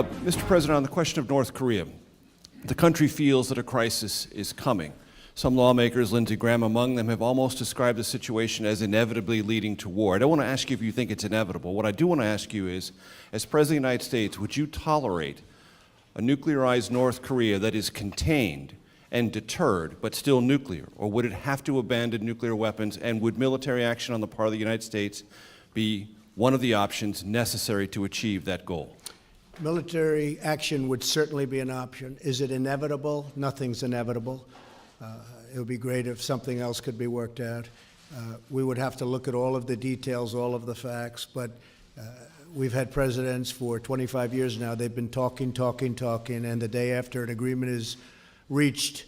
Mr. President, on the question of North Korea, the country feels that a crisis is coming. Some lawmakers, Lindsey Graham among them, have almost described the situation as inevitably leading to war. I don't want to ask you if you think it's inevitable. What I do want to ask you is, as President of the United States, would you tolerate a nuclearized North Korea that is contained and deterred, but still nuclear? Or would it have to abandon nuclear weapons, and would military action on the part of the United States be one of the options necessary to achieve that goal? Military action would certainly be an option. Is it inevitable? Nothing's inevitable. It would be great if something else could be worked out. We would have to look at all of the details, all of the facts, but we've had presidents for 25 years now. They've been talking, and the day after an agreement is reached,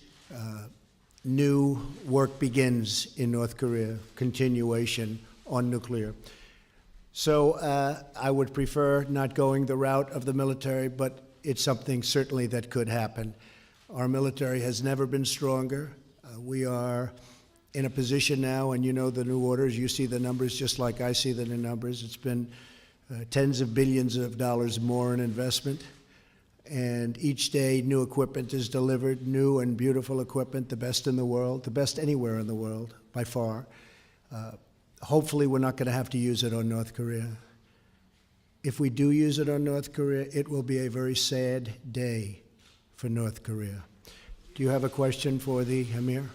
new work begins in North Korea, continuation on nuclear. So I would prefer not going the route of the military, but it's something certainly that could happen. Our military has never been stronger. We are in a position now, and you know the new orders, you see the numbers just like I see the new numbers. It's been tens of billions of dollars more in investment. And each day new equipment is delivered, new and beautiful equipment, the best in the world, the best anywhere in the world, by far. Hopefully we're not going to have to use it on North Korea. If we do use it on North Korea, it will be a very sad day for North Korea. Do you have a question for the Emir?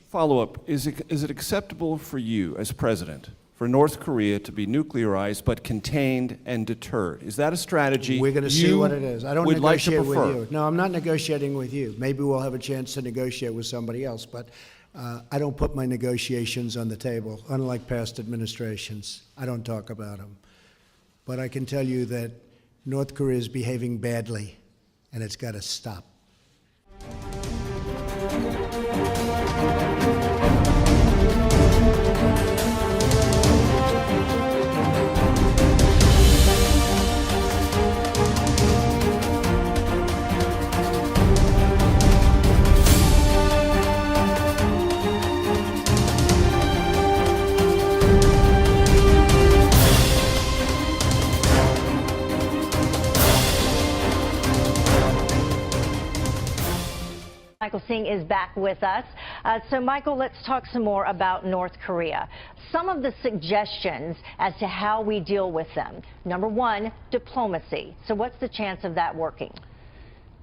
Follow-up, is it acceptable for you as president for North Korea to be nuclearized but contained and deterred? Is that a strategy we're going to see what it is? I don't would negotiate like to prefer? with you. No, I'm not negotiating with you. Maybe we'll have a chance to negotiate with somebody else, but I don't put my negotiations on the table, unlike past administrations. I don't talk about them. But I can tell you that North Korea is behaving badly, and it's got to stop. Michael Singh is back with us. So, Michael, let's talk some more about North Korea. Some of the suggestions as to how we deal with them. Number one, diplomacy. So what's the chance of that working?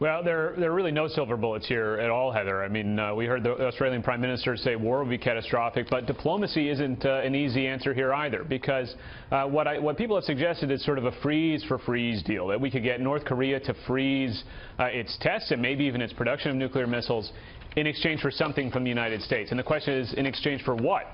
Well, there are really no silver bullets here at all, Heather. I mean, we heard the Australian Prime Minister say war would be catastrophic, but diplomacy isn't an easy answer here either, because what people have suggested is sort of a freeze-for-freeze deal, that we could get North Korea to freeze its tests and maybe even its production of nuclear missiles in exchange for something from the United States. And the question is, in exchange for what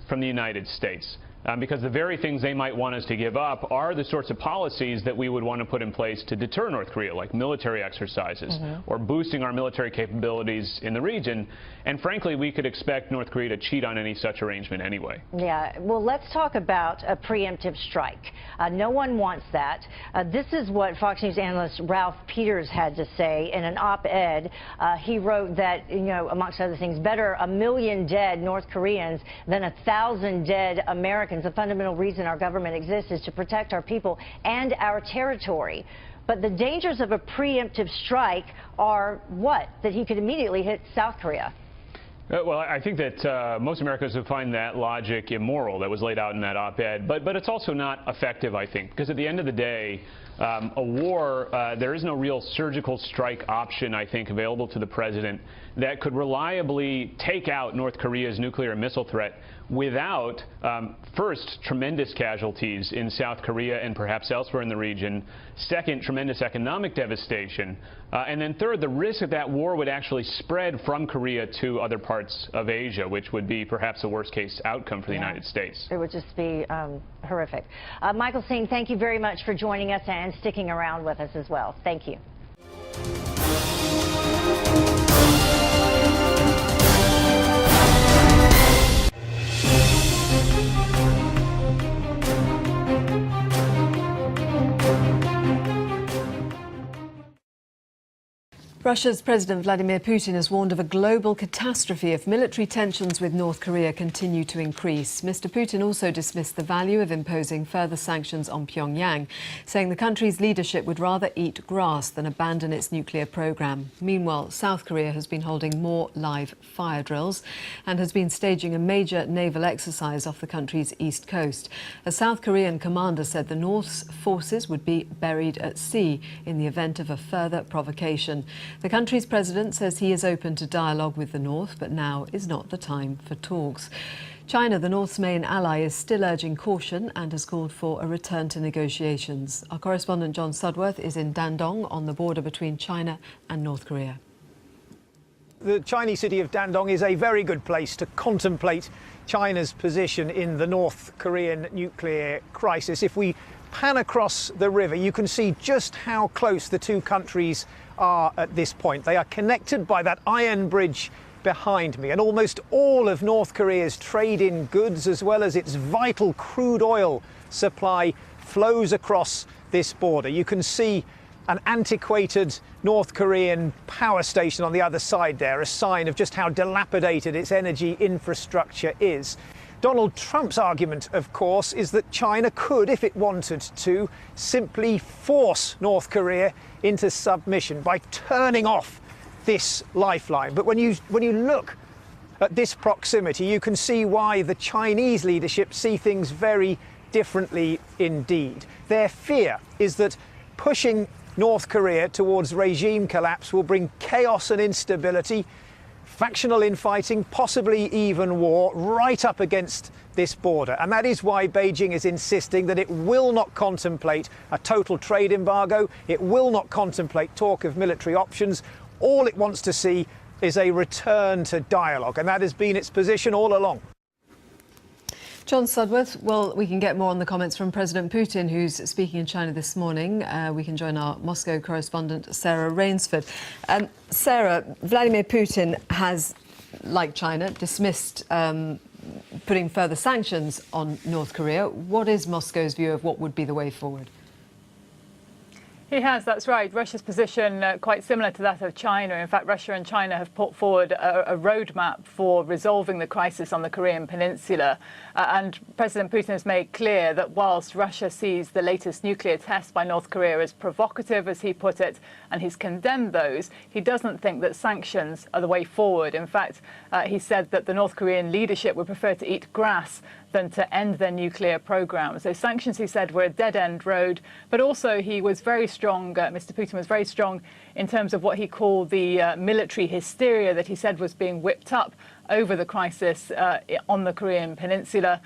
from the United States? Because the very things they might want us to give up are the sorts of policies that we would want to put in place to deter North Korea, like military exercises or boosting our military capabilities in the region. And frankly, we could expect North Korea to cheat on any such arrangement anyway. Yeah, well, let's talk about a preemptive strike. No one wants that. This is what Fox News analyst Ralph Peters had to say in an op-ed. He wrote that, you know, amongst other things, better 1 million dead North Koreans than 1,000 dead Americans. The fundamental reason our government exists is to protect our people and our territory. But the dangers of a preemptive strike are what? That he could immediately hit South Korea. Well, I think that most Americans would find that logic immoral that was laid out in that op-ed, but it's also not effective, I think, because at the end of the day, a war, there is no real surgical strike option, I think, available to the president that could reliably take out North Korea's nuclear and missile threat without, first, tremendous casualties in South Korea and perhaps elsewhere in the region, second, tremendous economic devastation, and then third, the risk that that war would actually spread from Korea to other parts of Asia, which would be perhaps a worst-case outcome for the United States. It would just be horrific. Michael Singh, thank you very much for joining us and sticking around with us as well. Thank you. Russia's President Vladimir Putin has warned of a global catastrophe if military tensions with North Korea continue to increase. Mr. Putin also dismissed the value of imposing further sanctions on Pyongyang, saying the country's leadership would rather eat grass than abandon its nuclear program. Meanwhile, South Korea has been holding more live fire drills and has been staging a major naval exercise off the country's east coast. A South Korean commander said the North's forces would be buried at sea in the event of a further provocation. The country's president says he is open to dialogue with the North, but now is not the time for talks. China, the North's main ally, is still urging caution and has called for a return to negotiations. Our correspondent John Sudworth is in Dandong on the border between China and North Korea. The Chinese city of Dandong is a very good place to contemplate China's position in the North Korean nuclear crisis. If we pan across the river, you can see just how close the two countries are at this point. They are connected by that iron bridge behind me, and almost all of North Korea's trade in goods, as well as its vital crude oil supply, flows across this border. You can see an antiquated North Korean power station on the other side there, a sign of just how dilapidated its energy infrastructure is. Donald Trump's argument, of course, is that China could, if it wanted to, simply force North Korea into submission by turning off this lifeline. But when you look at this proximity, you can see why the Chinese leadership see things very differently indeed. Their fear is that pushing North Korea towards regime collapse will bring chaos and instability, factional infighting, possibly even war, right up against this border. And that is why Beijing is insisting that it will not contemplate a total trade embargo. It will not contemplate talk of military options. All it wants to see is a return to dialogue. And that has been its position all along. John Sudworth, well, we can get more on the comments from President Putin, who's speaking in China this morning. We can join our Moscow correspondent, Sarah Rainsford. Sarah, Vladimir Putin has, like China, dismissed putting further sanctions on North Korea. What is Moscow's view of what would be the way forward? He has, that's right. Russia's position quite similar to that of China. In fact, Russia and China have put forward a roadmap for resolving the crisis on the Korean Peninsula. And President Putin has made clear that whilst Russia sees the latest nuclear test by North Korea as provocative, as he put it, and he's condemned those, he doesn't think that sanctions are the way forward. In fact, he said that the North Korean leadership would prefer to eat grass than to end their nuclear program. So sanctions, he said, were a dead-end road. But also he was very strong, Mr. Putin was very strong in terms of what he called the military hysteria that he said was being whipped up over the crisis on the Korean Peninsula,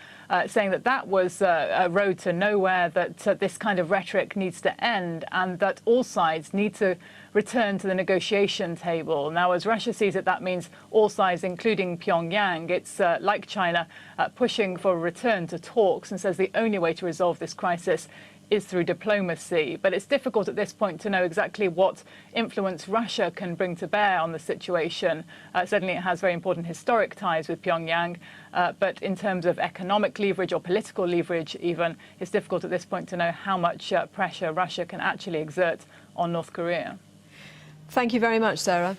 saying that that was a road to nowhere, that this kind of rhetoric needs to end, and that all sides need to return to the negotiation table. Now, as Russia sees it, that means all sides, including Pyongyang. It's like China, pushing for a return to talks, and says the only way to resolve this crisis is through diplomacy. But it's difficult at this point to know exactly what influence Russia can bring to bear on the situation. Certainly it has very important historic ties with Pyongyang, but in terms of economic leverage or political leverage even, it's difficult at this point to know how much pressure Russia can actually exert on North Korea. Thank you very much, Sarah.